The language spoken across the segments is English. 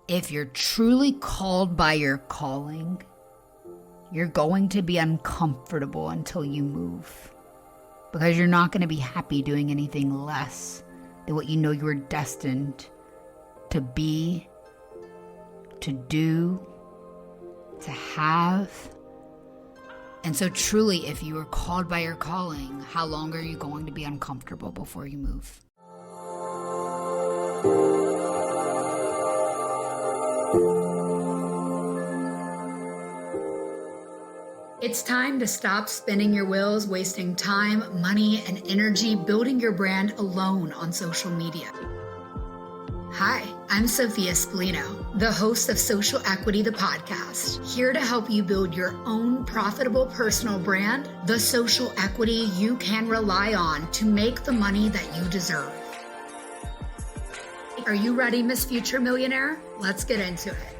if you're truly called by your calling, you're going to be uncomfortable until you move. Because you're not going to be happy doing anything less than what you know you were destined to be, to do, to have. And so truly, if you are called by your calling, how long are you going to be uncomfortable before you move? It's time to stop spinning your wheels, wasting time, money, and energy building your brand alone on social media. Hi, I'm Sophia Spallino, the host of Social Equity, the podcast, here to help you build your own profitable personal brand, the social equity you can rely on to make the money that you deserve. Are you ready, Miss Future Millionaire? Let's get into it.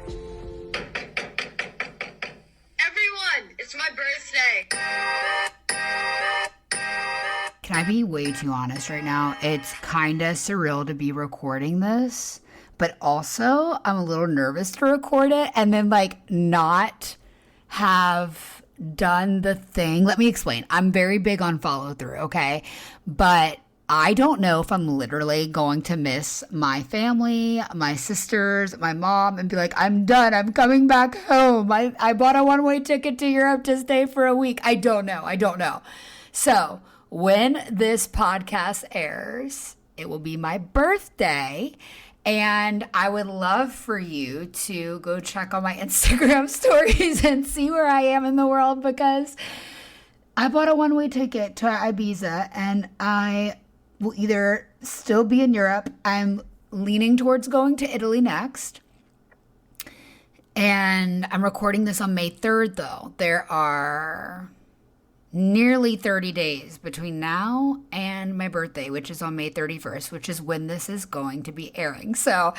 Everyone, it's my birthday. Can I be way too honest right now? It's kind of surreal to be recording this, but also I'm a little nervous to record it and then not have done the thing. Let me explain. I'm very big on follow through, okay? But I don't know if I'm literally going to miss my family, my sisters, my mom, and be like, I'm done. I'm coming back home. I bought a one-way ticket to Europe to stay for a week. I don't know. So when this podcast airs, it will be my birthday. And I would love for you to go check on my Instagram stories and see where I am in the world, because I bought a one-way ticket to Ibiza and I will either still be in Europe. I'm leaning towards going to Italy next. And I'm recording this on May 3rd, though. There are nearly 30 days between now and my birthday, which is on May 31st, which is when this is going to be airing. So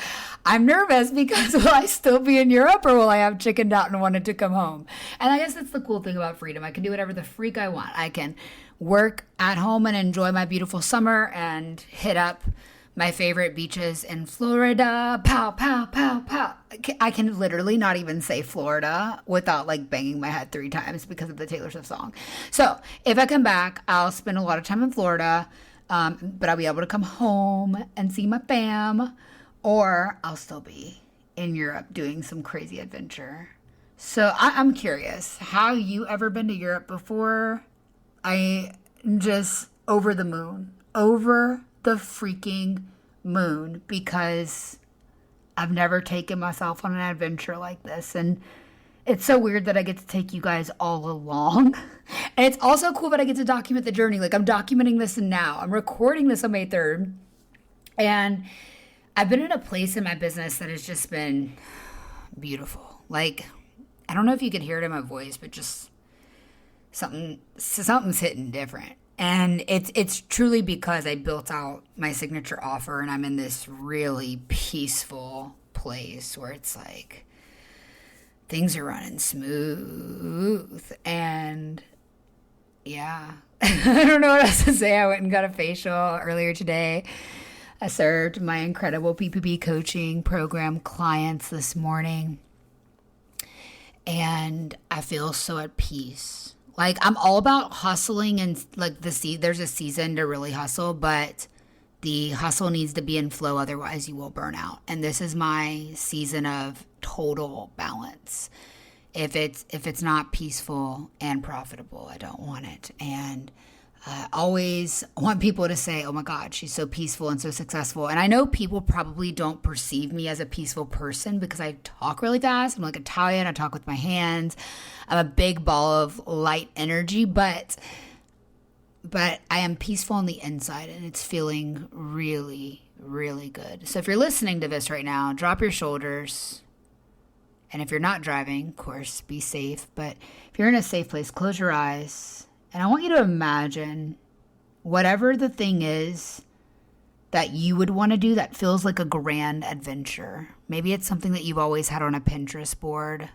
I'm nervous because will I still be in Europe or will I have chickened out and wanted to come home? And I guess that's the cool thing about freedom. I can do whatever the freak I want. I can work at home and enjoy my beautiful summer and hit up my favorite beaches in Florida. Pow, pow, pow, pow. I can literally not even say Florida without banging my head 3 times because of the Taylor Swift song. So if I come back, I'll spend a lot of time in Florida, but I'll be able to come home and see my fam, or I'll still be in Europe doing some crazy adventure. So I'm curious, have you ever been to Europe before? I'm just over the moon, over the freaking moon, because I've never taken myself on an adventure like this. And it's so weird that I get to take you guys all along. And it's also cool that I get to document the journey. I'm documenting this now. I'm recording this on May 3rd. And I've been in a place in my business that has just been beautiful. I don't know if you could hear it in my voice, but just something's hitting different. And it's truly because I built out my signature offer and I'm in this really peaceful place where it's things are running smooth. And yeah, I don't know what else to say. I went and got a facial earlier today. I served my incredible PPP coaching program clients this morning. And I feel so at peace. I'm all about hustling and there's a season to really hustle, but the hustle needs to be in flow. Otherwise you will burn out. And this is my season of total balance. If it's not peaceful and profitable, I don't want it. And I always want people to say, oh my God, she's so peaceful and so successful. And I know people probably don't perceive me as a peaceful person because I talk really fast. I'm Italian. I talk with my hands. I'm a big ball of light energy, but I am peaceful on the inside and it's feeling really, really good. So if you're listening to this right now, drop your shoulders. And if you're not driving, of course, be safe. But if you're in a safe place, close your eyes. And I want you to imagine whatever the thing is that you would want to do that feels like a grand adventure. Maybe it's something that you've always had on a Pinterest board.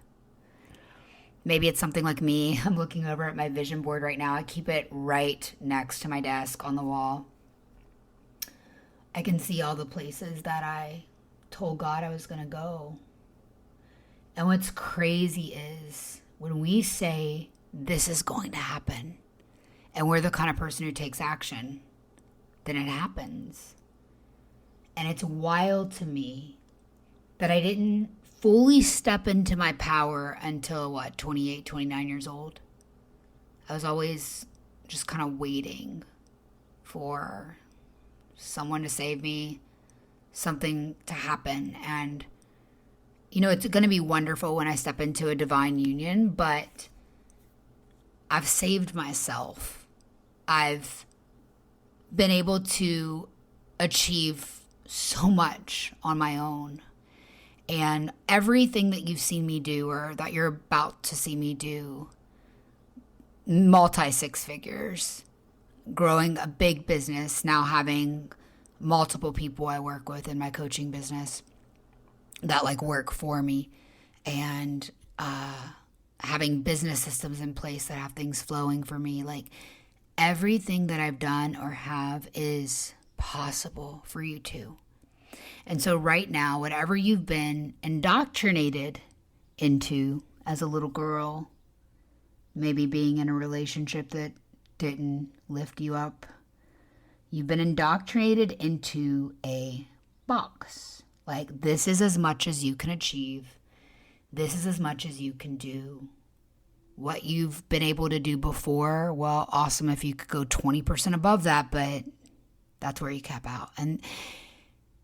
Maybe it's something like me. I'm looking over at my vision board right now. I keep it right next to my desk on the wall. I can see all the places that I told God I was going to go And what's crazy is when we say this is going to happen and we're the kind of person who takes action, then it happens. And it's wild to me that I didn't fully step into my power until 28, 29 years old. I was always just kind of waiting for someone to save me, something to happen. And, it's going to be wonderful when I step into a divine union, but I've saved myself. I've been able to achieve so much on my own. And everything that you've seen me do or that you're about to see me do, multi-six figures, growing a big business, now having multiple people I work with in my coaching business that work for me, and having business systems in place that have things flowing for me. Everything that I've done or have is possible for you too. And so right now, whatever you've been indoctrinated into as a little girl, maybe being in a relationship that didn't lift you up, you've been indoctrinated into a box. This is as much as you can achieve. This is as much as you can do. What you've been able to do before, well, awesome if you could go 20% above that, but that's where you cap out. And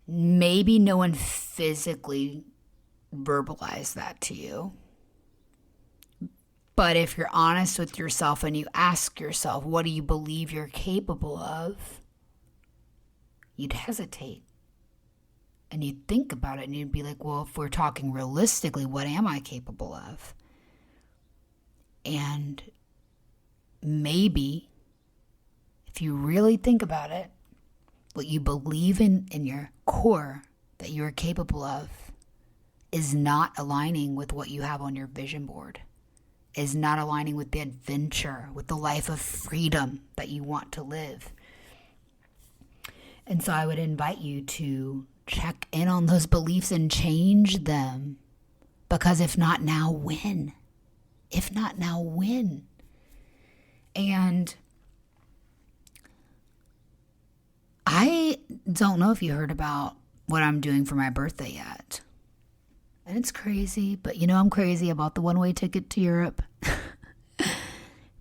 maybe no one physically verbalized that to you. But if you're honest with yourself and you ask yourself, what do you believe you're capable of? You'd hesitate. And you'd think about it and you'd be like, well, if we're talking realistically, what am I capable of? And maybe, if you really think about it, what you believe in your core that you're capable of is not aligning with what you have on your vision board, is not aligning with the adventure, with the life of freedom that you want to live. And so I would invite you to check in on those beliefs and change them. Because if not now, when? If not now, when? And I don't know if you heard about what I'm doing for my birthday yet. And it's crazy, but I'm crazy about the one-way ticket to Europe.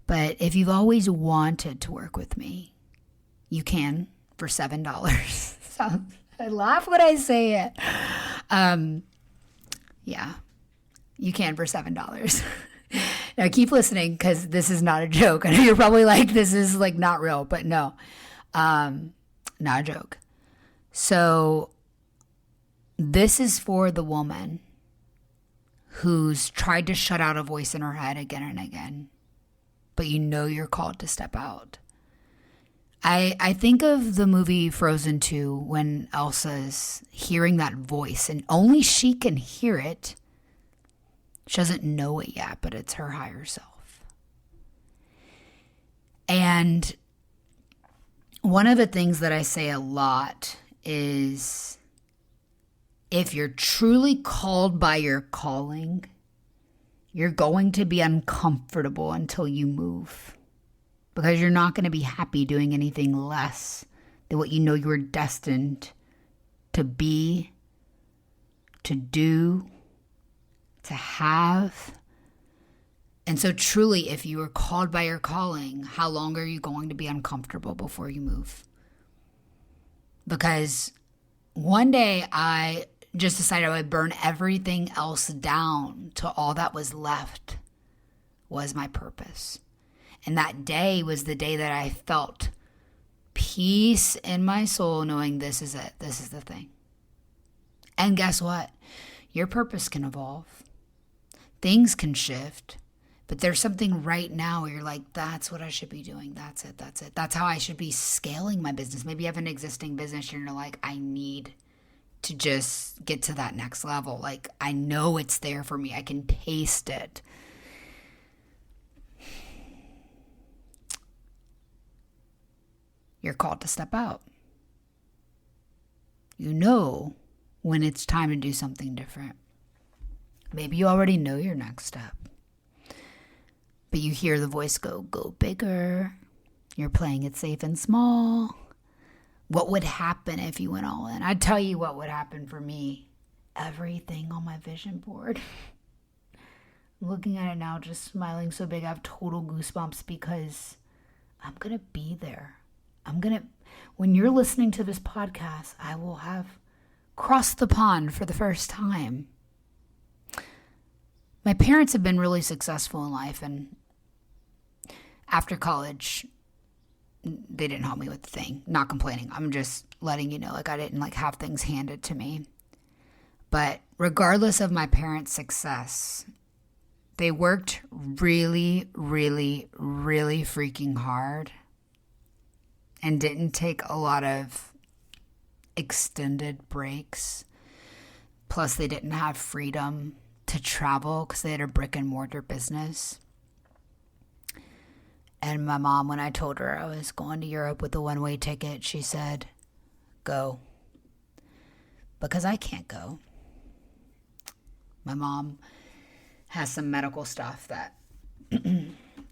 But if you've always wanted to work with me, you can for $7. So I laugh when I say it. Yeah, you can for $7. Now keep listening because this is not a joke. I know you're probably like, this is not real, but no, not a joke. So this is for the woman who's tried to shut out a voice in her head again and again, but you're called to step out. I think of the movie Frozen 2 when Elsa's hearing that voice and only she can hear it. She doesn't know it yet, but it's her higher self. And one of the things that I say a lot is, if you're truly called by your calling, you're going to be uncomfortable until you move. Because you're not going to be happy doing anything less than what you were destined to be, to do, to have. And so truly, if you are called by your calling, how long are you going to be uncomfortable before you move? Because one day I just decided I would burn everything else down till all that was left was my purpose. And that day was the day that I felt peace in my soul, knowing this is it. This is the thing. And guess what? Your purpose can evolve. Things can shift. But there's something right now where you're like, that's what I should be doing. That's it. That's it. That's how I should be scaling my business. Maybe you have an existing business and you're like, I need to just get to that next level. I know it's there for me. I can taste it. You're called to step out. You know when it's time to do something different. Maybe you already know your next step. But you hear the voice go bigger. You're playing it safe and small. What would happen if you went all in? I'd tell you what would happen for me. Everything on my vision board. Looking at it now, just smiling so big, I have total goosebumps because I'm going to be there. When you're listening to this podcast, I will have crossed the pond for the first time. My parents have been really successful in life, and after college, they didn't help me with the thing. Not complaining. I'm just letting you know, like, I didn't have things handed to me. But regardless of my parents' success, they worked really, really, really freaking hard and didn't take a lot of extended breaks. Plus, they didn't have freedom to travel because they had a brick and mortar business. And my mom, when I told her I was going to Europe with a one-way ticket, she said, go. Because I can't go. My mom has some medical stuff that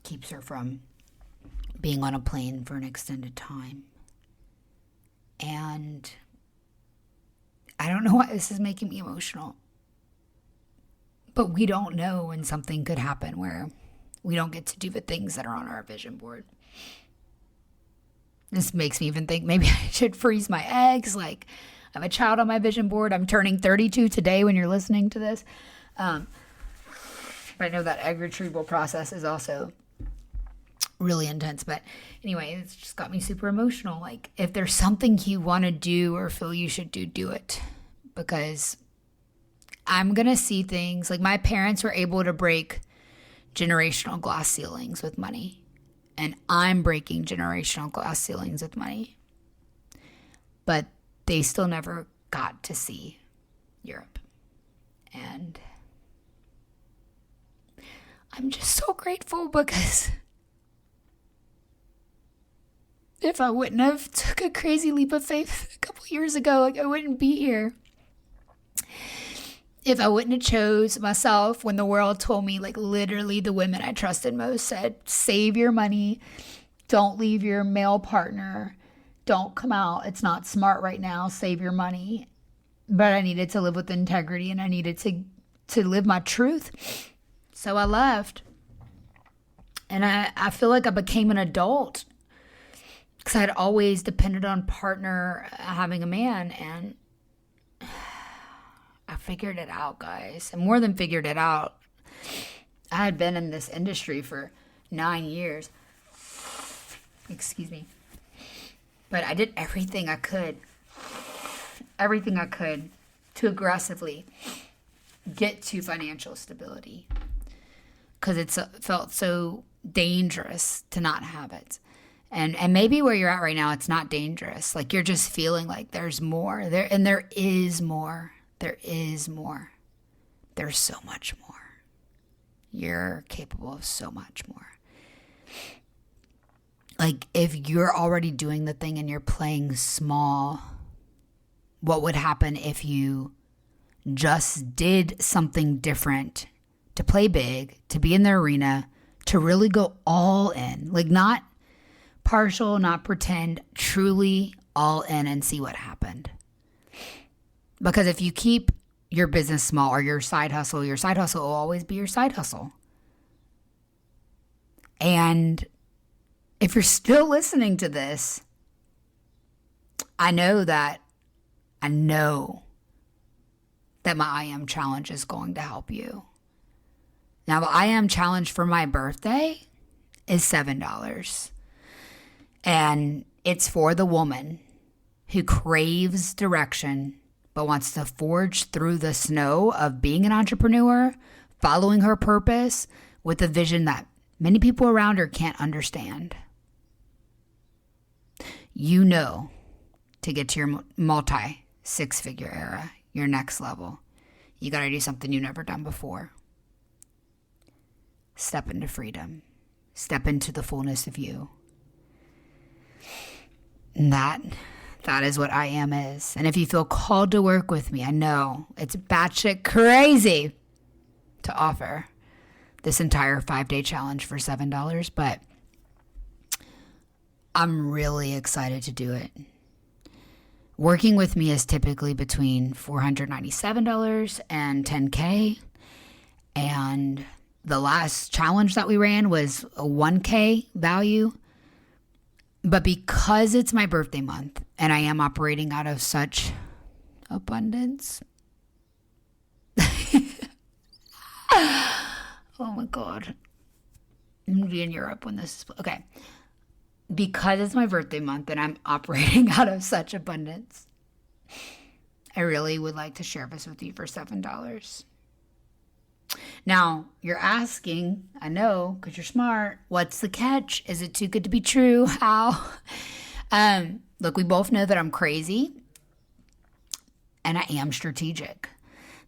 keeps her from being on a plane for an extended time. And I don't know why this is making me emotional. But we don't know when something could happen where we don't get to do the things that are on our vision board. This makes me even think maybe I should freeze my eggs. Like, I have a child on my vision board. I'm turning 32 today when you're listening to this. But I know that egg retrieval process is also really intense. But anyway, it's just got me super emotional. Like, if there's something you want to do or feel you should do, do it. Because I'm going to see things. Like, my parents were able to break generational glass ceilings with money. And I'm breaking generational glass ceilings with money. But they still never got to see Europe. And I'm just so grateful because if I wouldn't have took a crazy leap of faith a couple years ago, like, I wouldn't be here. If I wouldn't have chose myself when the world told me, like, literally the women I trusted most said, save your money, don't leave your male partner, don't come out, it's not smart right now, save your money. But I needed to live with integrity and I needed to live my truth. So I left. And I feel like I became an adult because I'd always depended on partner having a man, and I figured it out, guys. And more than figured it out, I had been in this industry for 9 years. Excuse me. But I did everything I could to aggressively get to financial stability because it felt so dangerous to not have it. And maybe where you're at right now, it's not dangerous. Like, you're just feeling like there's more. There is more. There is more. There's so much more. You're capable of so much more. Like, if you're already doing the thing and you're playing small, what would happen if you just did something different to play big, to be in the arena, to really go all in? Like, not partial, not pretend, truly all in and see what happened. Because if you keep your business small or your side hustle will always be your side hustle. And if you're still listening to this, I know that my I Am Challenge is going to help you. Now, the I Am Challenge for my birthday is $7. And it's for the woman who craves direction but wants to forge through the snow of being an entrepreneur, following her purpose with a vision that many people around her can't understand. You know, to get to your multi-six-figure era, your next level, you got to do something you've never done before. Step into freedom. Step into the fullness of you. And that is what I Am is. And if you feel called to work with me, I know it's batshit crazy. to offer this entire 5-day challenge for $7, but I'm really excited to do it. Working with me is typically between $497 and $10K. And the last challenge that we ran was a $1K value. But because it's my birthday month and I am operating out of such abundance. Oh my God. I'm going to be in Europe when this is... Okay. Because it's my birthday month and I'm operating out of such abundance, I really would like to share this with you for $7. Now, you're asking, I know, because you're smart, what's the catch? Is it too good to be true? How? Look, we both know that I'm crazy and I am strategic.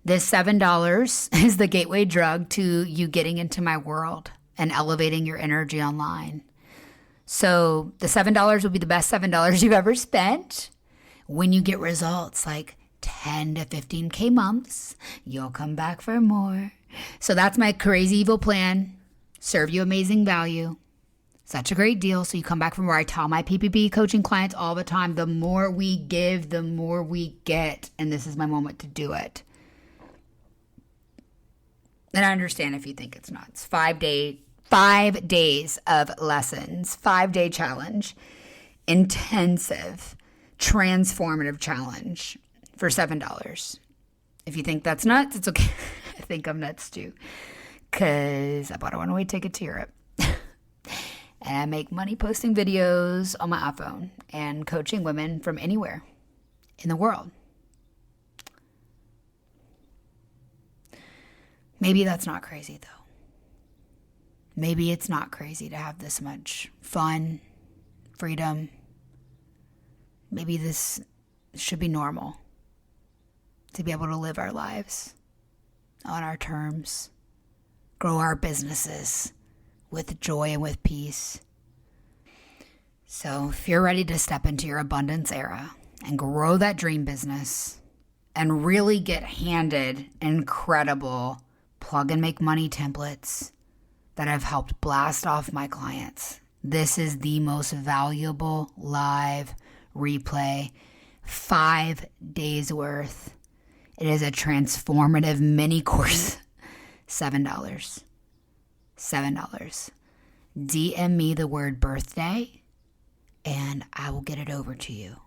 This $7 is the gateway drug to you getting into my world and elevating your energy online. So the $7 will be the best $7 you've ever spent. When you get results like 10 to 15K months, you'll come back for more. So that's my crazy evil plan. Serve you amazing value. Such a great deal. So you come back for more. I tell my PPP coaching clients all the time, the more we give, the more we get. And this is my moment to do it. And I understand if you think it's nuts. 5 days of lessons, 5-day challenge, intensive, transformative challenge for $7. If you think that's nuts, it's okay. I think I'm nuts too, because I bought a one-way ticket to Europe. And I make money posting videos on my iPhone and coaching women from anywhere in the world. Maybe that's not crazy though. Maybe it's not crazy to have this much fun, freedom. Maybe this should be normal, to be able to live our lives on our terms, grow our businesses with joy and with peace. So if you're ready to step into your abundance era and grow that dream business and really get handed incredible plug and make money templates that have helped blast off my clients, this is the most valuable live replay, 5 days worth. It is a transformative mini course. $7. DM me the word birthday and I will get it over to you.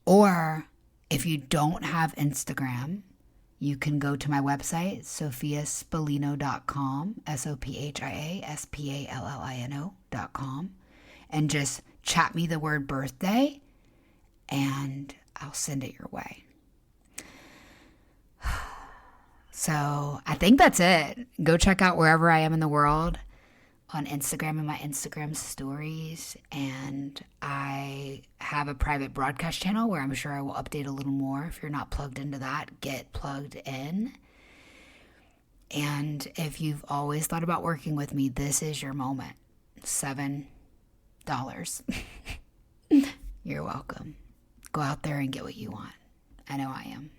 Or if you don't have Instagram, you can go to my website, sophiaspallino.com, SOPHIASPALLINO.com, and just chat me the word birthday and I'll send it your way. So I think that's it. Go check out wherever I am in the world on Instagram and my Instagram stories. And I have a private broadcast channel where I'm sure I will update a little more. If you're not plugged into that, get plugged in. And if you've always thought about working with me, this is your moment. $7. You're welcome. Go out there and get what you want. I know I am.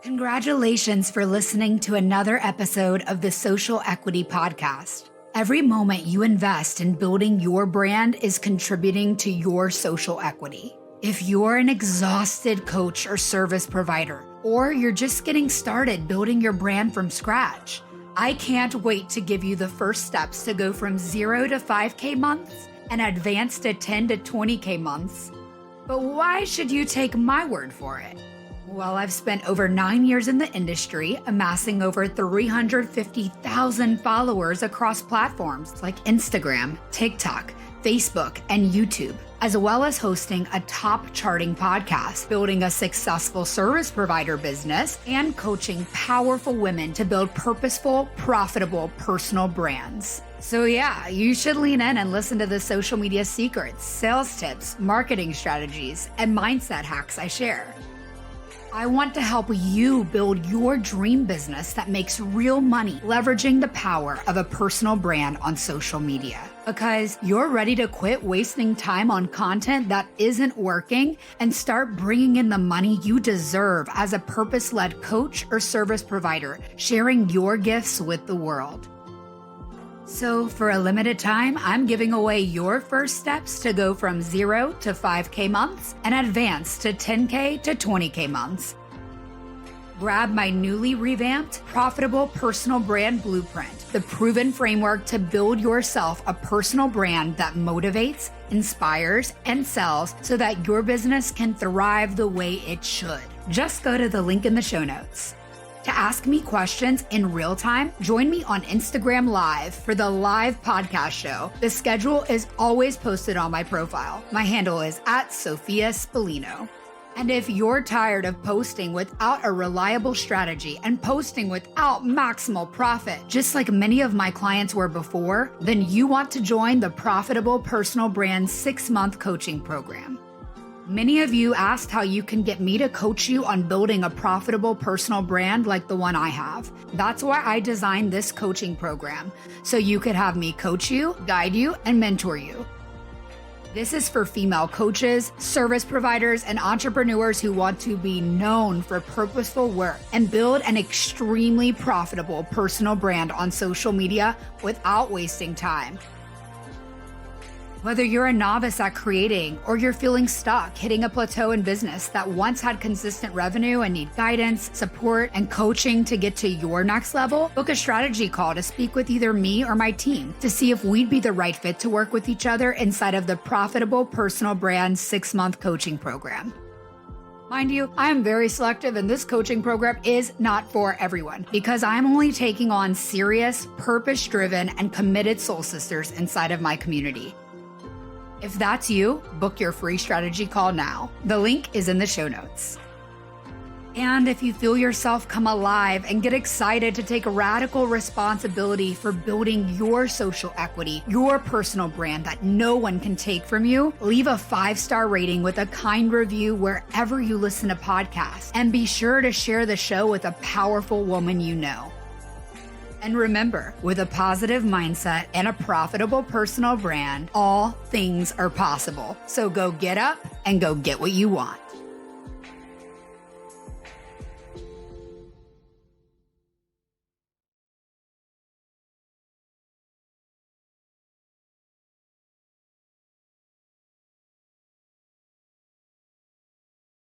Congratulations for listening to another episode of the Social Equity Podcast. Every moment you invest in building your brand is contributing to your social equity. If you're an exhausted coach or service provider, or you're just getting started building your brand from scratch, I can't wait to give you the first steps to go from 0 to 5K months and advance to 10 to 20K months. But why should you take my word for it? Well, I've spent over 9 years in the industry, amassing over 350,000 followers across platforms like Instagram, TikTok, Facebook, and YouTube, as well as hosting a top charting podcast, building a successful service provider business, and coaching powerful women to build purposeful, profitable personal brands. So yeah, you should lean in and listen to the social media secrets, sales tips, marketing strategies, and mindset hacks I share. I want to help you build your dream business that makes real money, leveraging the power of a personal brand on social media. Because you're ready to quit wasting time on content that isn't working and start bringing in the money you deserve as a purpose-led coach or service provider, sharing your gifts with the world. So for a limited time, I'm giving away your first steps to go from 0 to 5K months and advance to 10K to 20K months. Grab my newly revamped Profitable Personal Brand Blueprint, the proven framework to build yourself a personal brand that motivates, inspires, and sells so that your business can thrive the way it should. Just go to the link in the show notes. To ask me questions in real time, join me on Instagram Live for the live podcast show. The schedule is always posted on my profile. My handle is @Sophia Spallino. And if you're tired of posting without a reliable strategy and posting without maximal profit, just like many of my clients were before, then you want to join the Profitable Personal Brand 6-month coaching program. Many of you asked how you can get me to coach you on building a profitable personal brand like the one I have. That's why I designed this coaching program, so you could have me coach you, guide you, and mentor you. This is for female coaches, service providers, and entrepreneurs who want to be known for purposeful work and build an extremely profitable personal brand on social media without wasting time. Whether you're a novice at creating or you're feeling stuck hitting a plateau in business that once had consistent revenue and need guidance, support, and coaching to get to your next level, book a strategy call to speak with either me or my team to see if we'd be the right fit to work with each other inside of the Profitable Personal Brand 6-month coaching program. Mind you, I am very selective and this coaching program is not for everyone because I'm only taking on serious, purpose-driven, and committed soul sisters inside of my community. If that's you, book your free strategy call now. The link is in the show notes. And if you feel yourself come alive and get excited to take radical responsibility for building your social equity, your personal brand that no one can take from you, leave a 5-star rating with a kind review wherever you listen to podcasts. And be sure to share the show with a powerful woman you know. And remember, with a positive mindset and a profitable personal brand, all things are possible. So go get up and go get what you want.